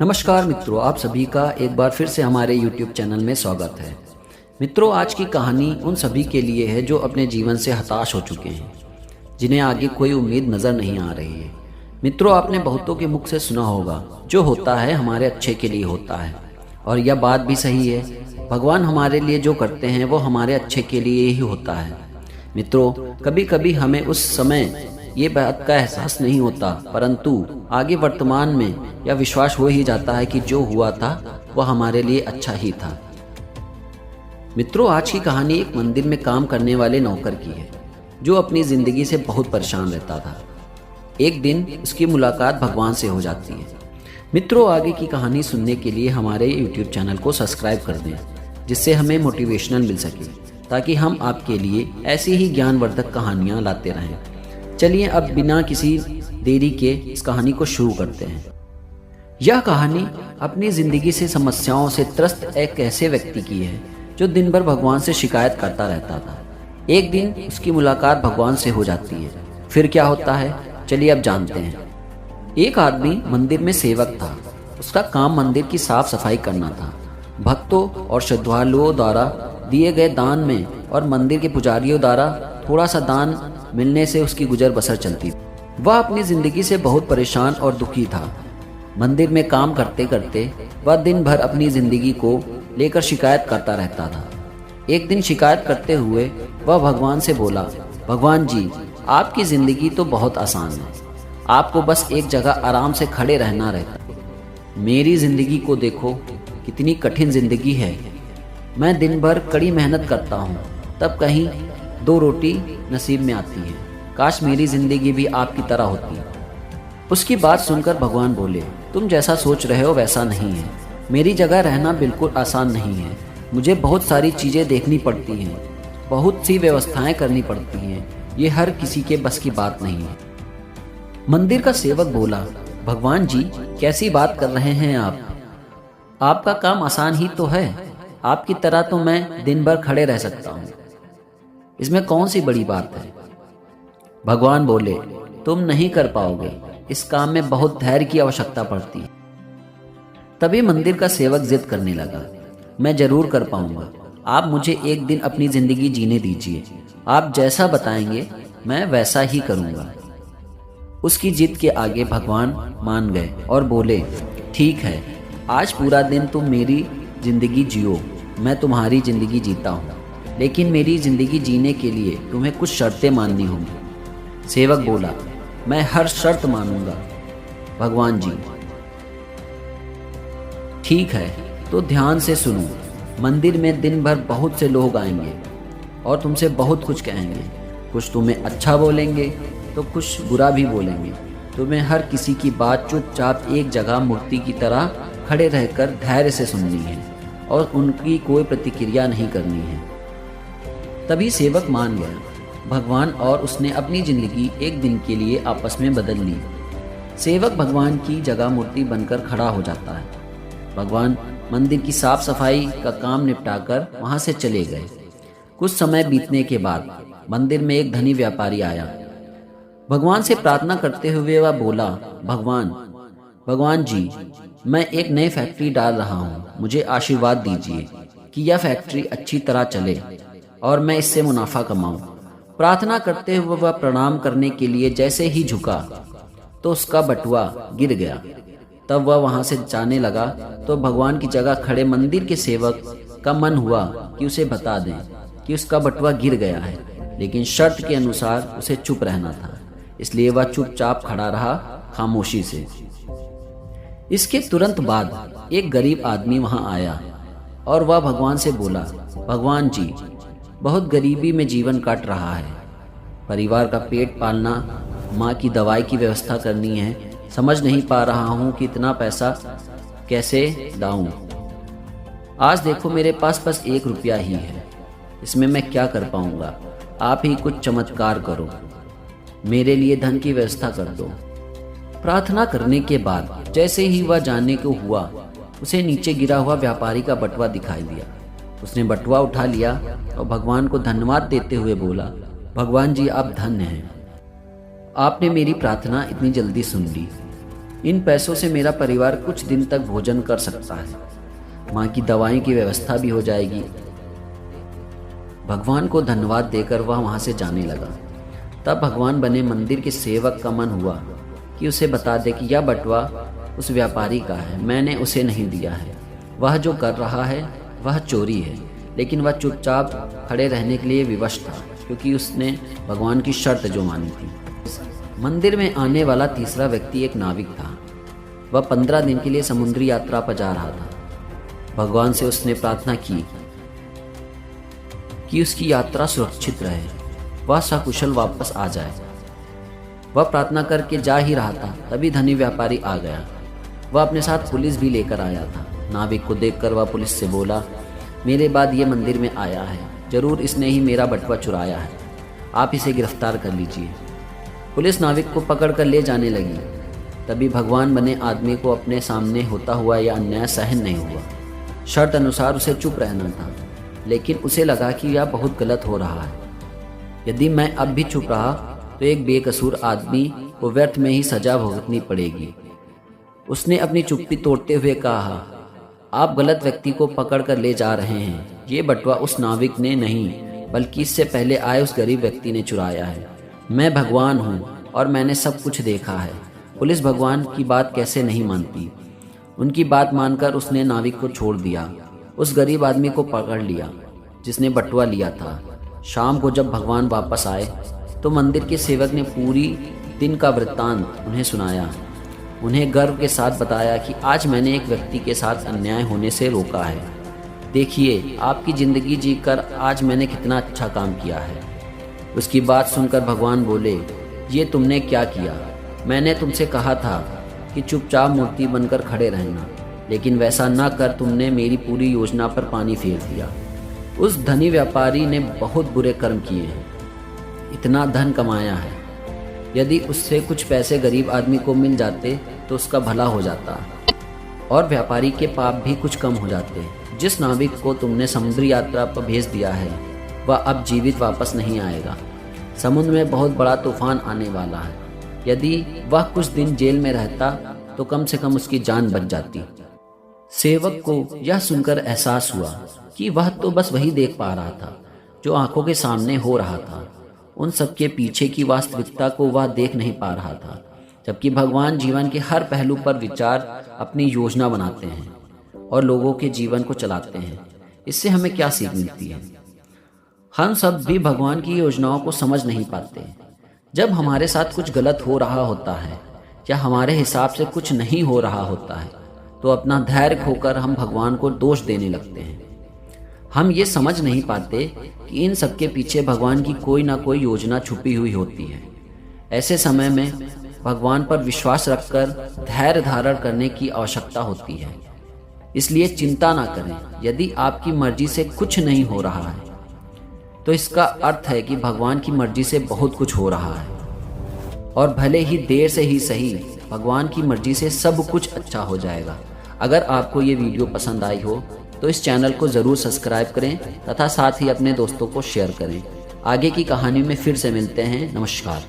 नमस्कार मित्रों, आप सभी का एक बार फिर से हमारे YouTube चैनल में स्वागत है। मित्रों, आज की कहानी उन सभी के लिए है जो अपने जीवन से हताश हो चुके हैं, जिन्हें आगे कोई उम्मीद नज़र नहीं आ रही है। मित्रों, आपने बहुतों के मुख से सुना होगा, जो होता है हमारे अच्छे के लिए होता है। और यह बात भी सही है, भगवान हमारे लिए जो करते हैं वो हमारे अच्छे के लिए ही होता है। मित्रों, कभी कभी हमें उस समय ये बात का एहसास नहीं होता, परंतु आगे वर्तमान में यह विश्वास हो ही जाता है कि जो हुआ था वह हमारे लिए अच्छा ही था। मित्रों, आज की कहानी एक मंदिर में काम करने वाले नौकर की है, जो अपनी ज़िंदगी से बहुत परेशान रहता था। एक दिन उसकी मुलाकात भगवान से हो जाती है। मित्रों, आगे की कहानी सुनने के लिए हमारे YouTube चैनल को सब्सक्राइब कर दें, जिससे हमें मोटिवेशनल मिल सके, ताकि हम आपके लिए ऐसी ही ज्ञानवर्धक कहानियाँ लाते रहें। चलिए अब बिना किसी देरी के इस कहानी को शुरू करते हैं। यह कहानी अपनी ज़िंदगी से समस्याओं से त्रस्त एक ऐसे व्यक्ति की है जो दिन भर भगवान से शिकायत करता रहता था। एक दिन उसकी मुलाकात भगवान से हो जाती है। फिर क्या होता है, चलिए अब जानते हैं। एक आदमी मंदिर में सेवक था। उसका काम मंदिर की साफ सफाई करना था। भक्तों और श्रद्धालुओं द्वारा दिए गए दान में और मंदिर के पुजारियों द्वारा थोड़ा सा दान मिलने से उसकी गुजर बसर चलती थी। वह अपनी ज़िंदगी से बहुत परेशान और दुखी था। मंदिर में काम करते करते वह दिन भर अपनी ज़िंदगी को लेकर शिकायत करता रहता था। एक दिन शिकायत करते हुए वह भगवान से बोला, भगवान जी, आपकी ज़िंदगी तो बहुत आसान है, आपको बस एक जगह आराम से खड़े रहना रहता। मेरी ज़िंदगी को देखो, कितनी कठिन ज़िंदगी है। मैं दिन भर कड़ी मेहनत करता हूँ, तब कहीं दो रोटी नसीब में आती है। काश मेरी ज़िंदगी भी आपकी तरह होती। उसकी बात सुनकर भगवान बोले, तुम जैसा सोच रहे हो वैसा नहीं है। मेरी जगह रहना बिल्कुल आसान नहीं है। मुझे बहुत सारी चीज़ें देखनी पड़ती हैं, बहुत सी व्यवस्थाएं करनी पड़ती हैं। ये हर किसी के बस की बात नहीं है। मंदिर का सेवक बोला, भगवान जी, कैसी बात कर रहे हैं आप? आपका काम आसान ही तो है। आपकी तरह तो मैं दिन भर खड़े रह सकता हूँ, इसमें कौन सी बड़ी बात है? भगवान बोले, तुम नहीं कर पाओगे, इस काम में बहुत धैर्य की आवश्यकता पड़ती है। तभी मंदिर का सेवक जिद करने लगा, मैं जरूर कर पाऊंगा। आप मुझे एक दिन अपनी जिंदगी जीने दीजिए। आप जैसा बताएंगे मैं वैसा ही करूंगा। उसकी जिद के आगे भगवान मान गए और बोले, ठीक है, आज पूरा दिन तुम मेरी जिंदगी जियो, मैं तुम्हारी जिंदगी जीता हूँ, लेकिन मेरी ज़िंदगी जीने के लिए तुम्हें कुछ शर्तें माननी होंगी। सेवक बोला, मैं हर शर्त मानूंगा भगवान जी। ठीक है, तो ध्यान से सुनो। मंदिर में दिन भर बहुत से लोग आएंगे और तुमसे बहुत कुछ कहेंगे। कुछ तुम्हें अच्छा बोलेंगे तो कुछ बुरा भी बोलेंगे। तुम्हें हर किसी की बात चुपचाप एक जगह मूर्ति की तरह खड़े रहकर धैर्य से सुननी है और उनकी कोई प्रतिक्रिया नहीं करनी है। तभी सेवक मान गया। भगवान और उसने अपनी जिंदगी एक दिन के लिए आपस में बदल ली। सेवक भगवान की जगह मूर्ति बनकर खड़ा हो जाता है। भगवान मंदिर की साफ सफाई का काम निपटाकर वहां से चले गए। कुछ समय बीतने के बाद मंदिर में एक धनी व्यापारी आया। भगवान से प्रार्थना करते हुए वह बोला, भगवान जी, मैं एक नई फैक्ट्री डाल रहा हूँ। मुझे आशीर्वाद दीजिए कि यह फैक्ट्री अच्छी तरह चले और मैं इससे मुनाफा कमाऊं। प्रार्थना करते हुए वह प्रणाम करने के लिए जैसे ही झुका तो उसका बटुआ गिर गया। तब वह वहां से जाने लगा तो भगवान की जगह खड़े मंदिर के सेवक का मन हुआ कि उसे बता दें कि उसका बटुआ गिर गया है, लेकिन शर्त के अनुसार उसे चुप रहना था। इसलिए वह चुपचाप खड़ा रहा, खामोशी से। इसके तुरंत बाद एक गरीब आदमी वहां आया और वह भगवान से बोला, भगवान जी, बहुत गरीबी में जीवन काट रहा है। परिवार का पेट पालना, माँ की दवाई की व्यवस्था करनी है। समझ नहीं पा रहा हूँ कि इतना पैसा कैसे लाऊं। आज देखो, मेरे पास बस 1 रुपया ही है। इसमें मैं क्या कर पाऊंगा? आप ही कुछ चमत्कार करो, मेरे लिए धन की व्यवस्था कर दो। प्रार्थना करने के बाद जैसे ही वह जाने को हुआ, उसे नीचे गिरा हुआ व्यापारी का बटुआ दिखाई दिया। उसने बटुआ उठा लिया और भगवान को धन्यवाद देते हुए बोला, भगवान जी, आप धन्य हैं। आपने मेरी प्रार्थना इतनी जल्दी सुन ली। इन पैसों से मेरा परिवार कुछ दिन तक भोजन कर सकता है, माँ की दवाई की व्यवस्था भी हो जाएगी। भगवान को धन्यवाद देकर वह वहाँ से जाने लगा। तब भगवान बने मंदिर के सेवक का मन हुआ कि उसे बता दे कि यह बटुआ उस व्यापारी का है, मैंने उसे नहीं दिया है। वह जो कर रहा है वह चोरी है। लेकिन वह चुपचाप खड़े रहने के लिए विवश था, क्योंकि उसने भगवान की शर्त जो मानी थी। मंदिर में आने वाला तीसरा व्यक्ति एक नाविक था। वह 15 दिन के लिए समुद्री यात्रा पर जा रहा था। भगवान से उसने प्रार्थना की कि उसकी यात्रा सुरक्षित रहे, वह सकुशल वापस आ जाए। वह प्रार्थना करके जा ही रहा था, तभी धनी व्यापारी आ गया। वह अपने साथ पुलिस भी लेकर आया था। नाविक को देखकर वह पुलिस से बोला, मेरे बाद ये मंदिर में आया है, जरूर इसने ही मेरा बटुआ चुराया है, आप इसे गिरफ्तार कर लीजिए। पुलिस नाविक को पकड़कर ले जाने लगी। तभी भगवान बने आदमी को अपने सामने होता हुआ यह अन्याय सहन नहीं हुआ। शर्त अनुसार उसे चुप रहना था, लेकिन उसे लगा कि यह बहुत गलत हो रहा है। यदि मैं अब भी चुप रहा तो एक बेकसूर आदमी को व्यर्थ में ही सजा भुगतनी पड़ेगी। उसने अपनी चुप्पी तोड़ते हुए कहा, आप गलत व्यक्ति को पकड़ कर ले जा रहे हैं। ये बटुआ उस नाविक ने नहीं, बल्कि इससे पहले आए उस गरीब व्यक्ति ने चुराया है। मैं भगवान हूँ और मैंने सब कुछ देखा है। पुलिस भगवान की बात कैसे नहीं मानती। उनकी बात मानकर उसने नाविक को छोड़ दिया। उस गरीब आदमी को पकड़ लिया जिसने बटुआ लिया था। शाम को जब भगवान वापस आए तो मंदिर के सेवक ने पूरी दिन का वृत्तांत उन्हें सुनाया। उन्हें गर्व के साथ बताया कि आज मैंने एक व्यक्ति के साथ अन्याय होने से रोका है। देखिए, आपकी ज़िंदगी जीकर आज मैंने कितना अच्छा काम किया है। उसकी बात सुनकर भगवान बोले, ये तुमने क्या किया? मैंने तुमसे कहा था कि चुपचाप मूर्ति बनकर खड़े रहना, लेकिन वैसा ना कर तुमने मेरी पूरी योजना पर पानी फेर दिया। उस धनी व्यापारी ने बहुत बुरे कर्म किए हैं, इतना धन कमाया है। यदि उससे कुछ पैसे गरीब आदमी को मिल जाते तो उसका भला हो जाता और व्यापारी के पाप भी कुछ कम हो जाते। जिस नाविक को तुमने समुद्री यात्रा पर भेज दिया है वह अब जीवित वापस नहीं आएगा। समुद्र में बहुत बड़ा तूफान आने वाला है। यदि वह कुछ दिन जेल में रहता तो कम से कम उसकी जान बच जाती। सेवक को यह सुनकर एहसास हुआ कि वह तो बस वही देख पा रहा था जो आंखों के सामने हो रहा था। उन सबके पीछे की वास्तविकता को वह देख नहीं पा रहा था। जबकि भगवान जीवन के हर पहलू पर विचार अपनी योजना बनाते हैं और लोगों के जीवन को चलाते हैं। इससे हमें क्या सीख मिलती है? हम सब भी भगवान की योजनाओं को समझ नहीं पाते। जब हमारे साथ कुछ गलत हो रहा होता है या हमारे हिसाब से कुछ नहीं हो रहा होता है तो अपना धैर्य खोकर हम भगवान को दोष देने लगते हैं। हम ये समझ नहीं पाते कि इन सबके पीछे भगवान की कोई ना कोई योजना छुपी हुई होती है। ऐसे समय में भगवान पर विश्वास रखकर धैर्य धारण करने की आवश्यकता होती है। इसलिए चिंता ना करें। यदि आपकी मर्जी से कुछ नहीं हो रहा है तो इसका अर्थ है कि भगवान की मर्जी से बहुत कुछ हो रहा है और भले ही देर से ही सही, भगवान की मर्जी से सब कुछ अच्छा हो जाएगा। अगर आपको ये वीडियो पसंद आई हो तो इस चैनल को ज़रूर सब्सक्राइब करें तथा साथ ही अपने दोस्तों को शेयर करें। आगे की कहानी में फिर से मिलते हैं। नमस्कार।